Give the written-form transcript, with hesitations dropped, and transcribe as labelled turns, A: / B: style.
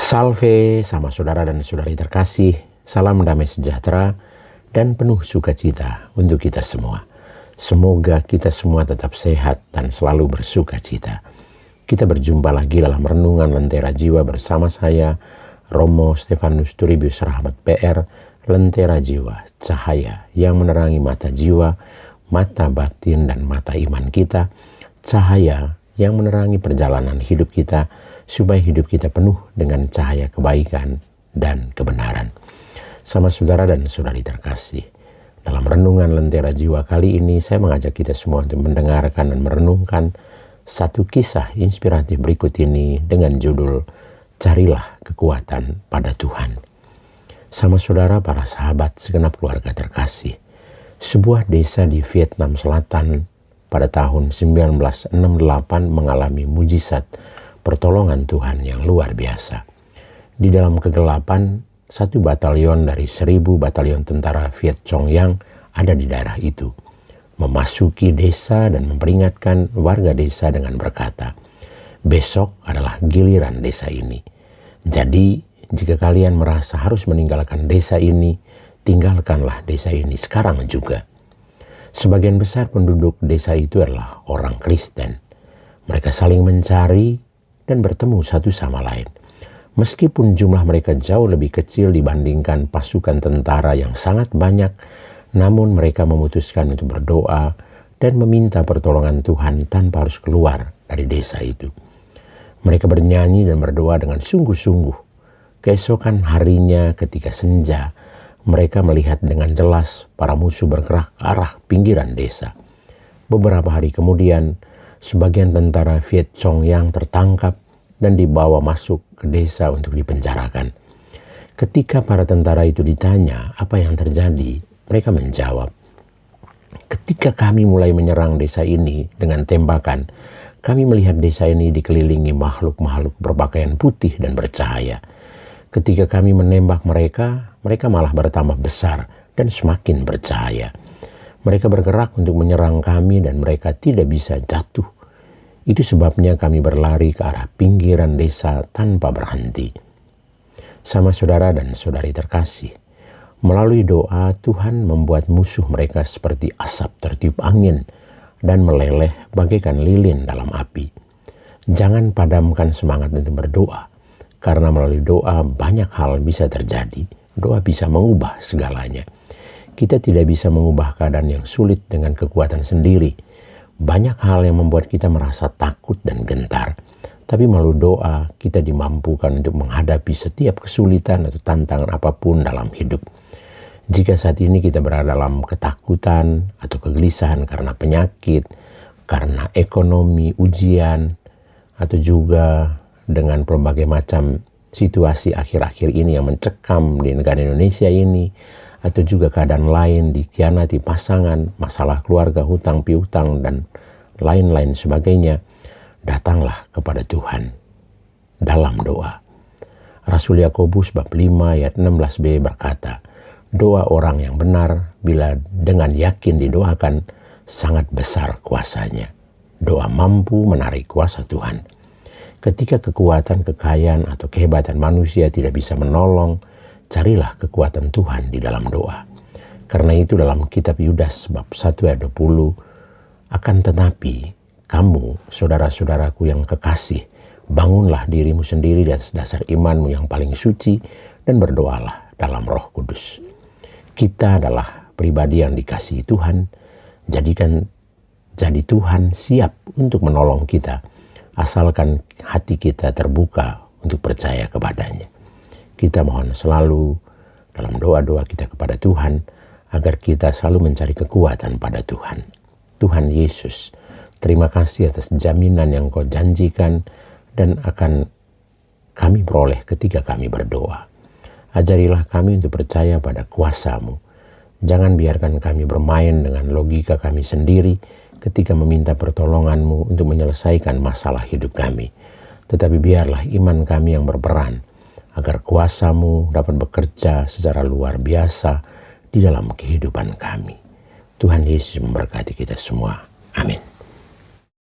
A: Salve sama saudara dan saudari terkasih, salam damai sejahtera dan penuh sukacita untuk kita semua. Semoga kita semua tetap sehat dan selalu bersukacita. Kita berjumpa lagi dalam renungan Lentera Jiwa bersama saya, Romo Stefanus Turibius Rahmat PR, Lentera Jiwa, cahaya yang menerangi mata jiwa, mata batin dan mata iman kita, cahaya yang menerangi perjalanan hidup kita, supaya hidup kita penuh dengan cahaya kebaikan dan kebenaran. Sama saudara dan saudari terkasih, dalam renungan Lentera Jiwa kali ini saya mengajak kita semua untuk mendengarkan dan merenungkan satu kisah inspiratif berikut ini dengan judul Carilah Kekuatan pada Tuhan. Sama saudara, para sahabat segenap keluarga terkasih, sebuah desa di Vietnam Selatan pada tahun 1968 mengalami mujizat pertolongan Tuhan yang luar biasa. Di dalam kegelapan, satu batalion dari 1000 batalion tentara Viet Cong yang ada di daerah itu memasuki desa dan memperingatkan warga desa dengan berkata, besok adalah giliran desa ini. Jadi, jika kalian merasa harus meninggalkan desa ini, tinggalkanlah desa ini sekarang juga. Sebagian besar penduduk desa itu adalah orang Kristen. Mereka saling mencari dan bertemu satu sama lain. Meskipun jumlah mereka jauh lebih kecil dibandingkan pasukan tentara yang sangat banyak, namun mereka memutuskan untuk berdoa dan meminta pertolongan Tuhan tanpa harus keluar dari desa itu. Mereka bernyanyi dan berdoa dengan sungguh-sungguh. Keesokan harinya ketika senja, mereka melihat dengan jelas para musuh bergerak ke arah pinggiran desa. Beberapa hari kemudian, sebagian tentara Viet Cong yang tertangkap dan dibawa masuk ke desa untuk dipenjarakan. Ketika para tentara itu ditanya apa yang terjadi, mereka menjawab, ketika kami mulai menyerang desa ini dengan tembakan, kami melihat desa ini dikelilingi makhluk-makhluk berpakaian putih dan bercahaya. Ketika kami menembak mereka, mereka malah bertambah besar dan semakin bercahaya. Mereka bergerak untuk menyerang kami dan mereka tidak bisa jatuh. Itu sebabnya kami berlari ke arah pinggiran desa tanpa berhenti. Sama saudara dan saudari terkasih, melalui doa Tuhan membuat musuh mereka seperti asap tertiup angin dan meleleh bagaikan lilin dalam api. Jangan padamkan semangat untuk berdoa, karena melalui doa banyak hal bisa terjadi. Doa bisa mengubah segalanya. Kita tidak bisa mengubah keadaan yang sulit dengan kekuatan sendiri. Banyak hal yang membuat kita merasa takut dan gentar. Tapi melalui doa kita dimampukan untuk menghadapi setiap kesulitan atau tantangan apapun dalam hidup. Jika saat ini kita berada dalam ketakutan atau kegelisahan karena penyakit, karena ekonomi, ujian, atau juga dengan berbagai macam situasi akhir-akhir ini yang mencekam di negara Indonesia ini, atau juga keadaan lain, dikhianati pasangan, masalah keluarga, hutang piutang, dan lain-lain sebagainya, datanglah kepada Tuhan dalam doa. Rasul Yakobus bab 5 ayat 16b berkata, doa orang yang benar bila dengan yakin didoakan sangat besar kuasanya. Doa mampu menarik kuasa Tuhan. Ketika kekuatan, kekayaan, atau kehebatan manusia tidak bisa menolong, carilah kekuatan Tuhan di dalam doa. Karena itu dalam kitab Yudas bab 1 ayat 20, akan tetapi kamu, saudara-saudaraku yang kekasih, bangunlah dirimu sendiri di atas dasar imanmu yang paling suci dan berdoalah dalam Roh Kudus. Kita adalah pribadi yang dikasihi Tuhan, jadi Tuhan siap untuk menolong kita, asalkan hati kita terbuka untuk percaya kepadanya. Kita mohon selalu dalam doa-doa kita kepada Tuhan agar kita selalu mencari kekuatan pada Tuhan. Tuhan Yesus, terima kasih atas jaminan yang Kau janjikan dan akan kami peroleh ketika kami berdoa. Ajarilah kami untuk percaya pada kuasa-Mu. Jangan biarkan kami bermain dengan logika kami sendiri ketika meminta pertolongan-Mu untuk menyelesaikan masalah hidup kami. Tetapi biarlah iman kami yang berperan, agar kuasa-Mu dapat bekerja secara luar biasa di dalam kehidupan kami. Tuhan Yesus memberkati kita semua. Amin.